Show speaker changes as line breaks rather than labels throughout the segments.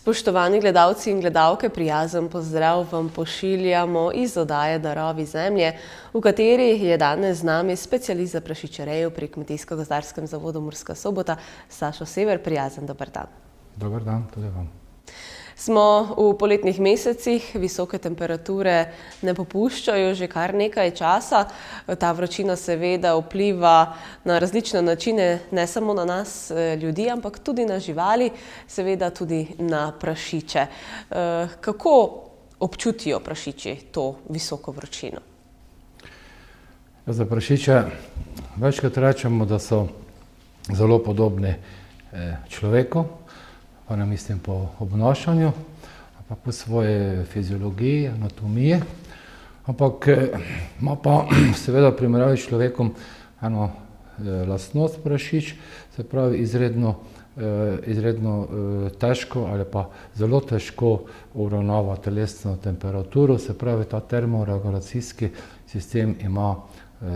Spoštovani gledalci in gledalke, prijazen pozdrav vam pošiljamo iz oddaje Darovi zemlje, v kateri je danes z nami specialist za prašičerejo pri Kmetijsko-gozdarskem zavodu Murska Sobota, Sašo Sever. Prijazen dober dan.
Dober dan tudi vam.
Smo v poletnih mesecih, visoke temperature ne popuščajo že kar nekaj časa. Ta vročina seveda vpliva na različne načine, ne samo na nas ljudi, ampak tudi na živali, seveda tudi na prašiče. Kako občutijo prašiči to visoko vročino?
Za prašiče večkrat rečemo, da so zelo podobni človeku, pa ne mislim po obnašanju, pa po svoji fiziologiji, anatomiji, ampak ima pa seveda v primerjavi s človekom eno lastnost prašič, se pravi izredno težko ali pa zelo težko uravnava telesno temperaturo, se pravi ta termoregulacijski sistem ima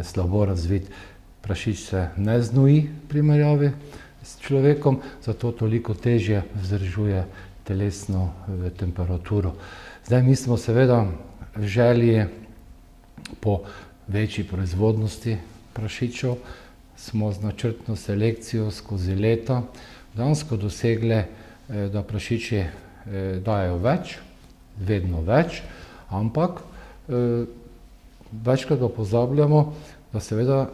slabo razvit. Prašič se ne znoji v primerjavi s človekom, zato toliko težje vzdržuje telesno temperaturo. Zdaj mi smo seveda v želji po večji proizvodnosti prašičev, smo z načrtno selekcijo skozi leta dejansko dosegli, da prašiči dajejo več, vedno več, ampak večkrat pozabljamo, da seveda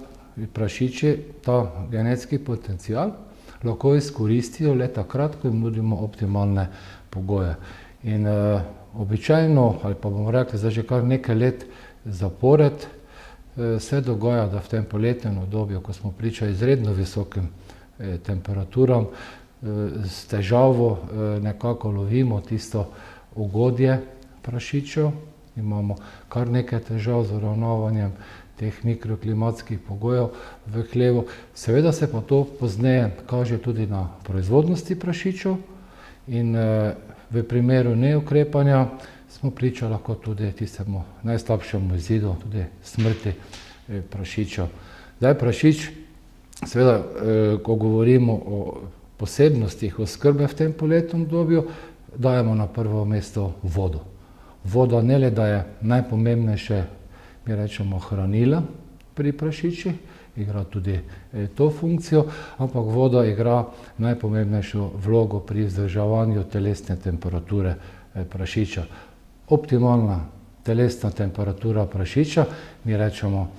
prašiči ta genetski potencial lahko izkoristijo le takrat, ko jim nudimo optimalne pogoje. In običajno, ali pa bomo rekli, zdaj že kar nekaj let zapored, se dogaja, da v tem poletnem obdobju, ko smo priča izredno visokim temperaturam, s težavo nekako lovimo tisto ugodje prašičev. Imamo kar nekaj težav z uravnavanjem teh mikroklimatskih pogojev v hlevu. Seveda se pa to pozneje kaže tudi na proizvodnosti prašičev in v primeru neukrepanja smo priča lahko tudi tistemu najslabšemu izidu, tudi smrti prašičev. Zdaj prašič, seveda, ko govorimo o posebnostih oskrbe v tem poletnem obdobju, dajemo na prvo mesto vodo. Voda ne le, da je najpomembnejše, mi rečemo, hranila pri prašičih, igra tudi to funkcijo, ampak voda igra najpomembnejšo vlogo pri vzdrževanju telesne temperature prašiča. Optimalna telesna temperatura prašiča, mi rečemo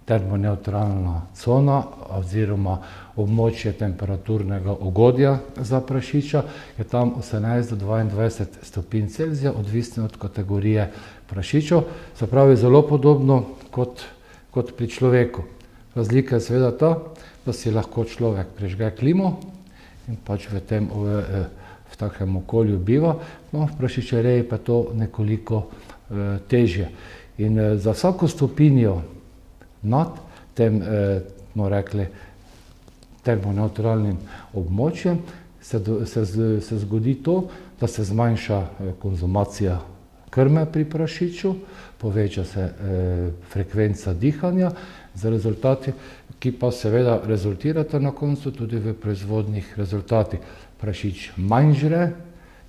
termoneutralna cona oziroma območje temperaturnega ugodja za prašiča, je tam 18 do 22 stopinj Celzija, odvisno od kategorije prašičev, se pravi zelo podobno kot pri človeku. Razlika je seveda ta, da si lahko človek prižge klimo in pač v takem okolju biva, no v prašičereji pa to nekoliko težje. In za vsako stopinjo nad tem, smo rekli, termoneutralnim območjem se zgodi to, da se zmanjša konzumacija krme pri prašiču, poveča se frekvenca dihanja, za rezultati, ki pa seveda rezultirata na koncu tudi v proizvodnih rezultatih. Prašič manj žre,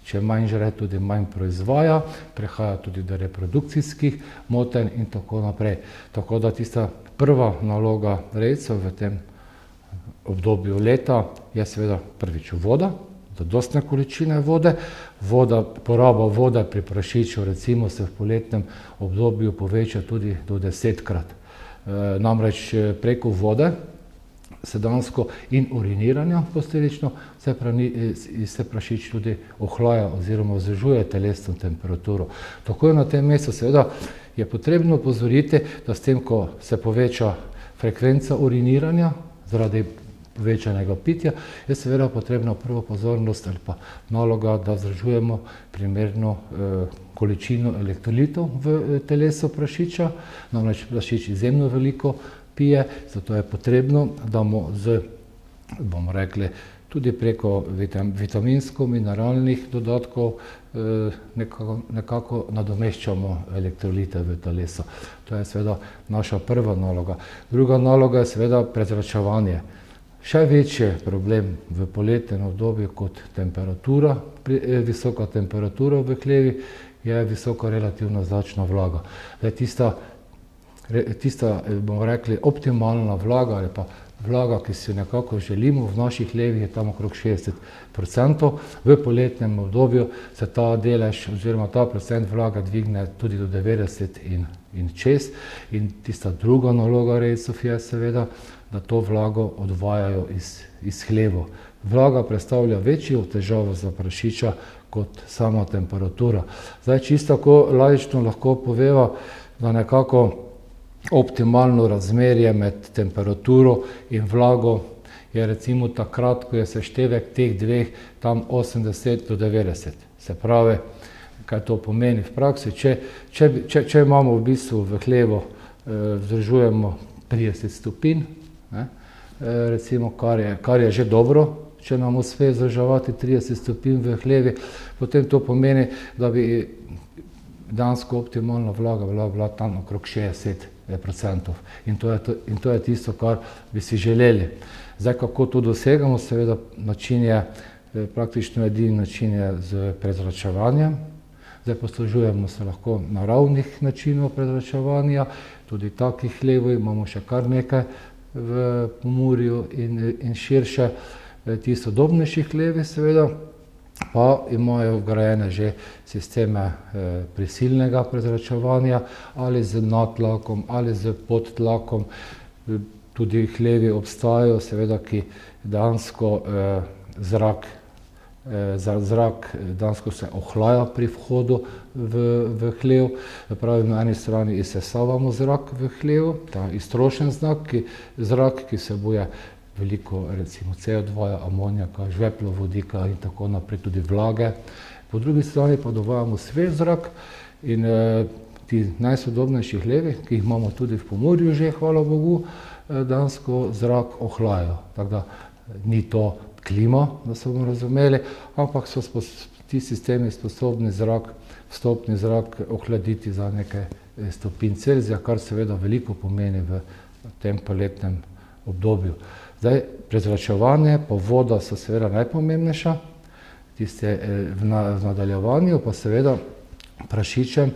če manj žre, tudi manj proizvaja, prehaja tudi do reprodukcijskih motenj in tako naprej. Tako da tista prva naloga rejcev v tem obdobju leta je seveda prvič voda, zadostne količine vode. Poraba vode pri prašiču recimo se v poletnem obdobju poveča tudi do 10-krat. Namreč preko vode se dejansko in uriniranja posledično se prašič tudi ohlaja oziroma vzdržuje telesno temperaturo. Tako je na tem mestu seveda je potrebno opozoriti, da s tem, ko se poveča frekvenca uriniranja zaradi povečanega pitja, je seveda potrebna prvo pozornost ali pa naloga, da vzdržujemo primerno količino elektrolitov v telesu prašiča. Namreč prašič izjemno veliko pije, zato je potrebno, da mu bomo rekli, tudi preko vitaminsko-mineralnih dodatkov nekako nadomeščamo elektrolite v telesu. To je seveda naša prva naloga. Druga naloga je seveda prezračevanje. Še večji problem v poletnem obdobju kot temperatura, visoka temperatura v hlevi, je visoka relativna zračna vlaga. Tista, bomo rekli, optimalna vlaga ali pa vlaga, ki si jo nekako želimo v naših hlevih, je tam okrog 60%. V poletnem obdobju se ta delež oziroma ta procent vlage dvigne tudi do 90 in čez. In tista druga naloga rejcev je seveda, da to vlago odvajajo iz hlevov. Vlaga predstavlja večjo težavo za prašiča kot sama temperatura. Zdaj, čisto tako laično lahko poveva, da nekako optimalno razmerje med temperaturo in vlago je recimo takrat, ko je seštevek teh dveh tam 80 do 90. Se pravi, kaj to pomeni v praksi? Če imamo v bistvu v hlevu, vzdržujemo 30 stopinj, recimo, kar je že dobro, če nam uspe vzdrževati 30 stopinj v hlevi, potem to pomeni, da bi dansko optimalna vlaga bila tam okrog 60%. In to je tisto, kar bi si želeli. Zdaj, kako to dosegamo, seveda način je, praktično edini način je z prezračevanjem. Zdaj poslužujemo se lahko naravnih načinov prezračevanja, tudi takih hlevov imamo še kar nekaj v Pomurju in širše. Ti sodobnejši hlevi seveda pa imajo vgrajene že sisteme prisilnega prezračevanja ali z nadtlakom ali z podtlakom. Tudi hlevi obstajajo, seveda, ki dejansko zrak dejansko se ohlaja pri vhodu v hlev. Pravi, na eni strani izsesavamo zrak v hlev, ta iztrošen zrak, ki vsebuje veliko recimo CO2, amonijaka, žveplovodika in tako naprej, tudi vlage. Po drugi strani pa dovajamo svež zrak in ti najsodobnejši hlevi, ki jih imamo tudi v Pomurju že, hvala Bogu, dejansko zrak ohlajajo. Tako da ni to klima, da se bomo razumeli, ampak so ti sistemi sposobni vstopni zrak ohladiti za nekaj stopinj Celzija, kar seveda veliko pomeni v tem poletnem obdobju. Zdaj, prezračevanje pa voda so seveda najpomembnejša, v nadaljevanju pa seveda prašičem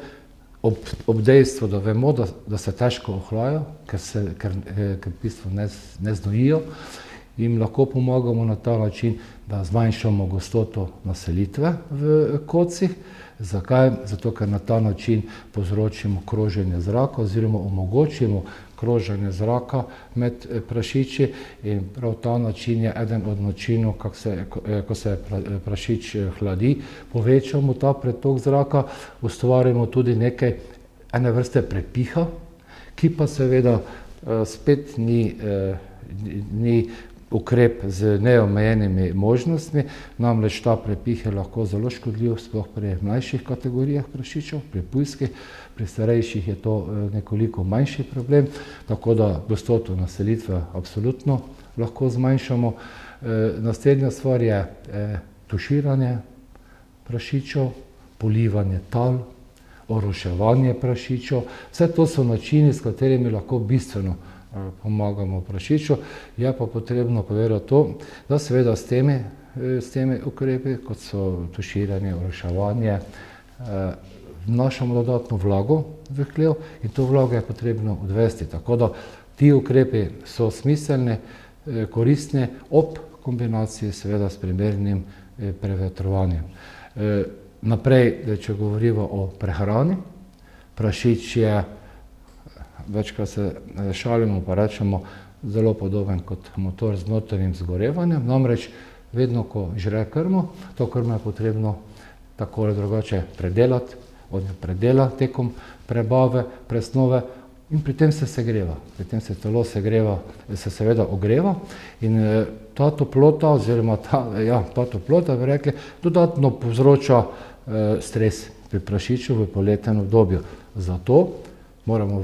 ob dejstvu, da vemo, da se težko ohlajajo, ker v bistvu ne znojijo, jim lahko pomagamo na ta način, da zmanjšamo gostoto naselitve v kocih. Zakaj? Zato, ker na ta način povzročimo kroženje zraka oziroma omogočimo kroženje zraka med prašiči in prav ta način je eden od načinov, ko se prašič hladi, povečamo ta pretok zraka, ustvarimo tudi ene vrste prepiha, ki pa seveda spet ni ukrep z neomejenimi možnostmi, namreč ta prepih je lahko zelo škodljiv, sploh pri mlajših kategorijah prašičev, pri pujskih, pri starejših je to nekoliko manjši problem, tako da gostoto naselitve absolutno lahko zmanjšamo. Naslednja stvar je tuširanje prašičev, polivanje tal, oroševanje prašičev. Vse to so načini, s katerimi lahko bistveno pomagamo prašiču. Je pa potrebno povedati to, da seveda s temi ukrepi, kot so tuširanje, oroševanje, vnašamo dodatno vlago v hlev in to vlago je potrebno odvesti. Tako da ti ukrepi so smiselni, koristni ob kombinaciji seveda s primernim prevetrovanjem. Naprej, če govorimo o prehrani, prašič je, večkrat se šalimo pa rečemo, zelo podoben kot motor z notranjim zgorevanjem, namreč vedno, ko žre krmo, to krmo je potrebno tako ali drugače predelati, on jo predela tekom prebave, presnove in pri tem se segreva. Pri tem se telo segreva, se seveda ogreva in ta toplota oziroma ta toplota, bi rekli, dodatno povzroča stres pri prašiču v poletnem obdobju. Zato moramo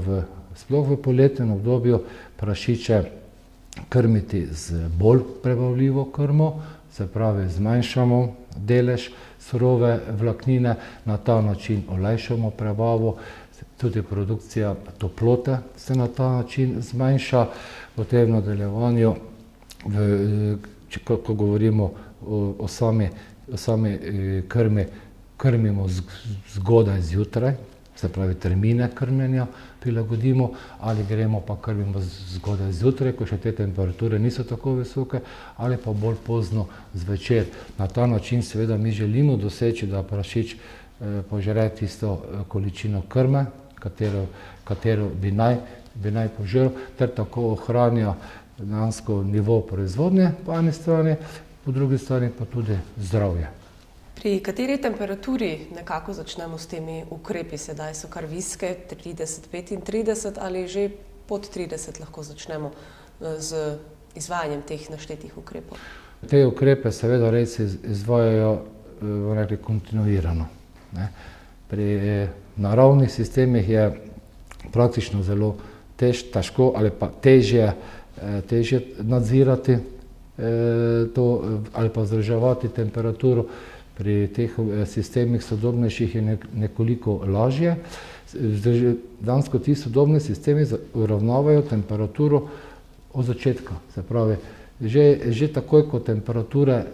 sploh v poletnem obdobju prašiče krmiti z bolj prebavljivo krmo, se pravi zmanjšamo delež surove vlaknine, na ta način olajšamo prebavo, tudi produkcija toplote se na ta način zmanjša. Potem v nadaljevanju ko govorimo o sami krmi, krmimo zgodaj zjutraj, se pravi termine krmljenja prilagodimo, ali gremo pa krmimo zgodaj zjutraj, ko še te temperature niso tako visoke, ali pa bolj pozno zvečer. Na ta način seveda mi želimo doseči, da prašič požre tisto količino krme, katero bi naj požrl, ter tako ohranja dejansko nivo proizvodnje po eni strani, po drugi strani pa tudi zdravje.
Pri kateri temperaturi nekako začnemo s temi ukrepi? Sedaj so kar visoke, 30-35 ali že pod 30 lahko začnemo z izvajanjem teh naštetih ukrepov?
Te ukrepe seveda rejci izvajajo, bomo rekli, kontinuirano. Pri naravnih sistemih je praktično zelo težko ali pa težje nadzirati to ali pa vzdrževati temperaturo. Pri teh sistemih sodobnejših je nekoliko lažje. Dejansko ti sodobni sistemi uravnavajo temperaturo od začetka. Se pravi, že takoj, ko temperature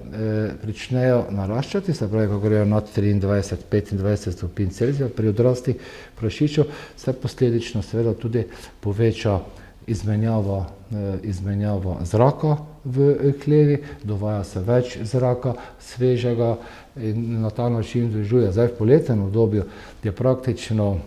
pričnejo naraščati, se pravi, ko grejo nad 23-25 stopinj Celzija pri odraslih prašičev, se posledično seveda tudi poveča izmenjava zraka v klevi, dovaja se več zraka, svežega, in na ta način vzdržuje. Zdaj v poletnem obdobju je praktično,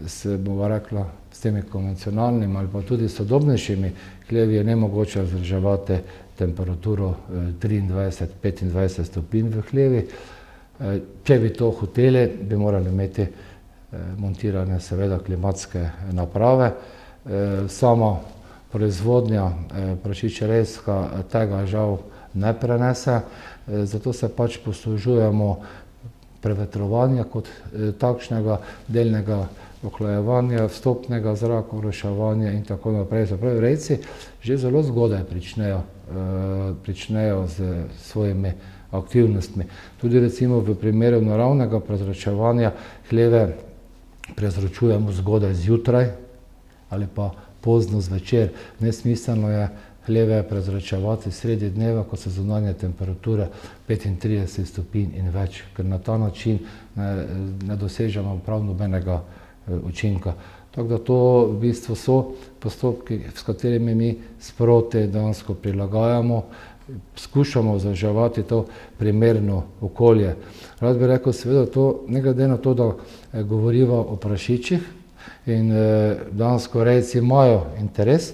se bova rekla, s temi konvencionalnimi ali pa tudi sodobnejšimi klevi je nemogoče vzdrževati temperaturo 23-25 stopinj v klevi. Če bi to hoteli, bi morali imeti montirane seveda klimatske naprave. Sama proizvodnja prašičerejska tega žal ne prenese, zato se pač poslužujemo prevetrovanja kot takšnega, delnega ohlajevanja, vstopnega zraka, oroševanja in tako naprej. Se pravi, rejci že zelo zgodaj pričnejo s svojimi aktivnostmi. Tudi recimo v primeru naravnega prezračevanja hleve prezračujemo zgodaj zjutraj ali pa pozno zvečer. Nesmiselno je hleve prezračevati sredi dneva, ko so zunanje temperature 35 stopinj in več, ker na ta način ne dosežemo prav nobenega učinka. Tako da to v bistvu so postopki, s katerimi mi sproti dejansko prilagajamo, skušamo vzdrževati to primerno okolje. Rad bi rekel seveda to, ne glede na to, da govoriva o prašičih in dejansko rejci imajo interes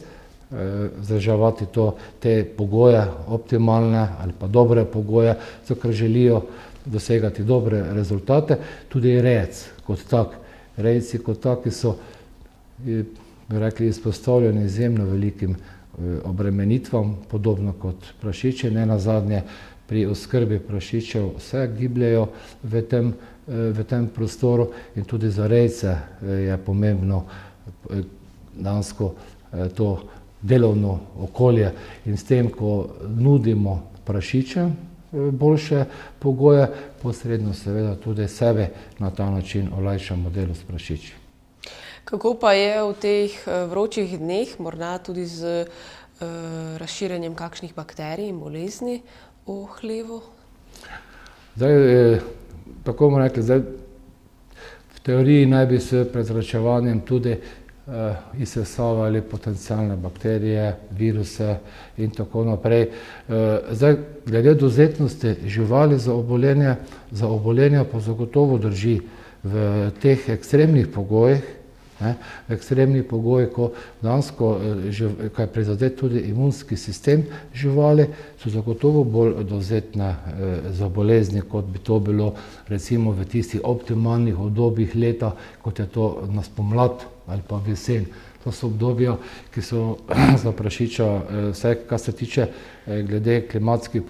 vzdrževati te pogoje, optimalne ali pa dobre pogoje, zato ker želijo dosegati dobre rezultate. Tudi rejec kot tak, rejci kot taki so, bi rekli, izpostavljeni izjemno velikim obremenitvam, podobno kot prašiči. Nenazadnje pri oskrbi prašičev se gibljejo v tem prostoru in tudi za rejce je pomembno dejansko to delovno okolje. In s tem, ko nudimo prašičem boljše pogoje, posredno seveda tudi sebe na ta način olajšamo delo s prašiči.
Kako pa je v teh vročih dneh, morda tudi z razširjanjem kakšnih bakterij in bolezni v hlevu?
Zdaj, tako bomo rekli, v teoriji naj bi s prezračevanjem tudi izsesavali potencialne bakterije, viruse in tako naprej. Zdaj, glede dovzetnosti živali za obolenja pa zagotovo drži v teh ekstremnih pogojih, v ekstremnih pogojih, ko dejansko je prizadet tudi imunski sistem živali, so zagotovo bolj dovzetne za bolezni, kot bi to bilo recimo v tistih optimalnih obdobjih leta, kot je to na spomlad ali pa v jesen. To so obdobja, ki so za prašiča, vse, kar se tiče glede klimatskih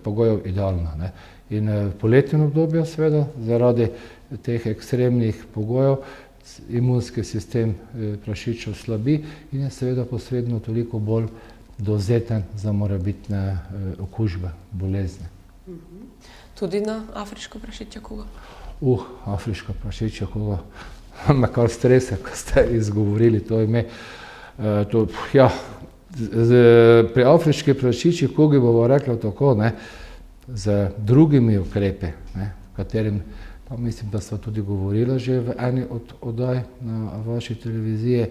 pogojev idealna. In v poletnem obdobju seveda zaradi teh ekstremnih pogojev imunski sistem prašičev slabi in je seveda posredno toliko bolj dovzeten za morebitne okužbe, bolezni.
Tudi na afriško prašičjo kugo?
Afriška prašičja kuga me kar strese, ko ste izgovorili to ime. Pri afriški prašičji kugi bomo rekli tako, ne, z drugimi ukrepi, ne, katerim, pa mislim, da sva tudi govorila že v eni od oddaj na vaši televiziji,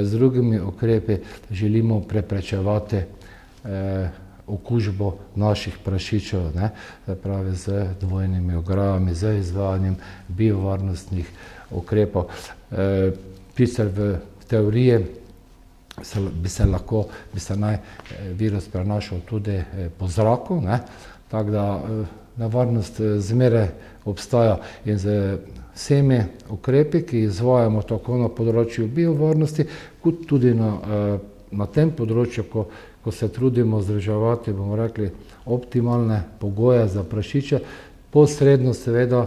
z drugimi ukrepi želimo preprečevati okužbo naših prašičev, ne, pravi z dvojnimi ograjami, z izvajanjem biovarnostnih ukrepov. Sicer v teoriji bi se naj virus prenašal tudi po zraku, ne, tako da nevarnost zmeraj obstaja in z vsemi ukrepi, ki izvajamo tako na področju biovarnosti, kot tudi na tem področju, ko se trudimo vzdrževati, bomo rekli, optimalne pogoje za prašiče, posredno seveda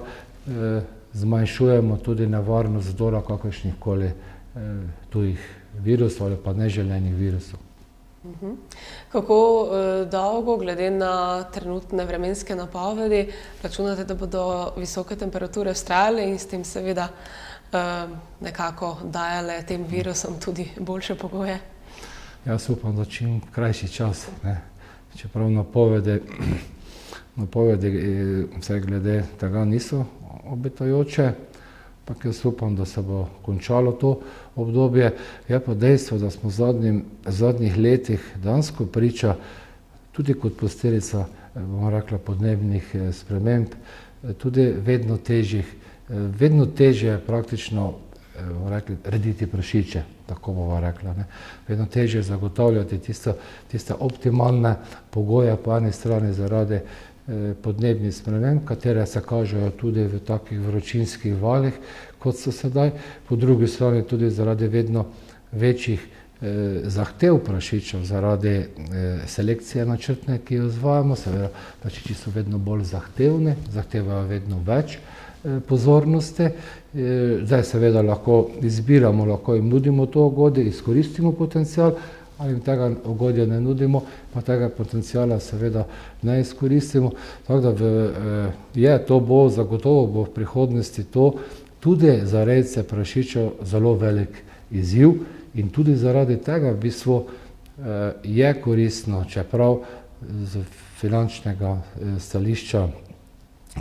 zmanjšujemo tudi nevarnost vdora kakršnihkoli tujih virusov ali pa neželenih virusov.
Kako dolgo, glede na trenutne vremenske napovedi, računate, da bodo visoke temperature vztrajale in s tem seveda nekako dajale tem virusom tudi boljše pogoje?
Jaz upam, da čim krajši čas, ne. Čeprav napovedi vsaj glede tega niso obetajoče, ampak jaz upam, da se bo končalo to obdobje. Je pa dejstvo, da smo v zadnjih letih dejansko priča tudi kot posledica, bomo rekla, podnebnih sprememb, tudi vedno težje je praktično, bomo rekli, rediti prašiče, tako bomo rekla, ne. Vedno težje zagotavljati tiste optimalne pogoje po eni strani zaradi podnebnih sprememb, katere se kažejo tudi v takih vročinskih valih, kot so sedaj, po drugi strani tudi zaradi vedno večjih zahtev prašičev, zaradi selekcije načrtne, ki jo izvajamo, seveda prašiči so vedno bolj zahtevni, zahtevajo vedno več pozornosti. Zdaj seveda lahko izbiramo, lahko jim nudimo to ugodje, izkoristimo potencial, ali jim tega ugodja ne nudimo, pa tega potenciala seveda ne izkoristimo. Tako da zagotovo bo v prihodnosti to tudi za rejce prašičev zelo velik izziv in tudi zaradi tega v bistvu je koristno, čeprav z finančnega stališča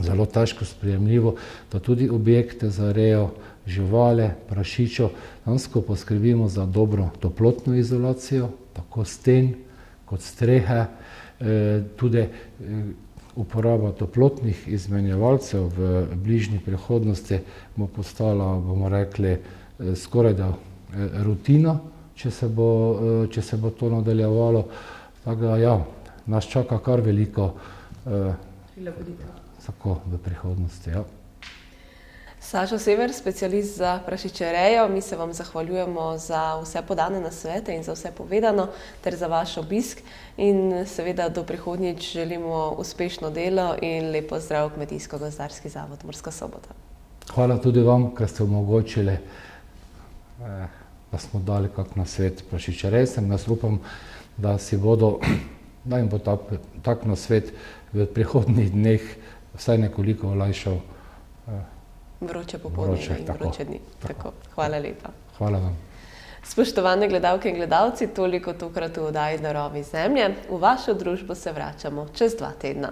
zelo težko sprejemljivo, da tudi objekte za rejo živali, prašičev, dejansko poskrbimo za dobro toplotno izolacijo, tako sten kot strehe, tudi uporaba toplotnih izmenjevalcev v bližnji prihodnosti bo postala, bomo rekli, skorajda rutina, če se bo to nadaljevalo. Tako da ja, nas čaka kar veliko tako v prihodnosti, ja.
Sašo Sever, specialist za prašičerejo, mi se vam zahvaljujemo za vse podane nasvete in za vse povedano ter za vaš obisk in seveda do prihodnjič želimo uspešno delo in lep pozdrav Kmetijsko-gozdarski zavod Murska Sobota.
Hvala tudi vam, ker ste omogočili, da smo dali kak nasvet prašičerejcem. Jaz upam, da jim bo tak nasvet v prihodnjih dneh vsaj nekoliko olajšal
vroče popoldne in vroče dni. Tako. Hvala lepa.
Hvala vam.
Spoštovane gledalke in gledalci, toliko tokrat v oddaji Darovi zemlje. V vašo družbo se vračamo čez 2 tedna.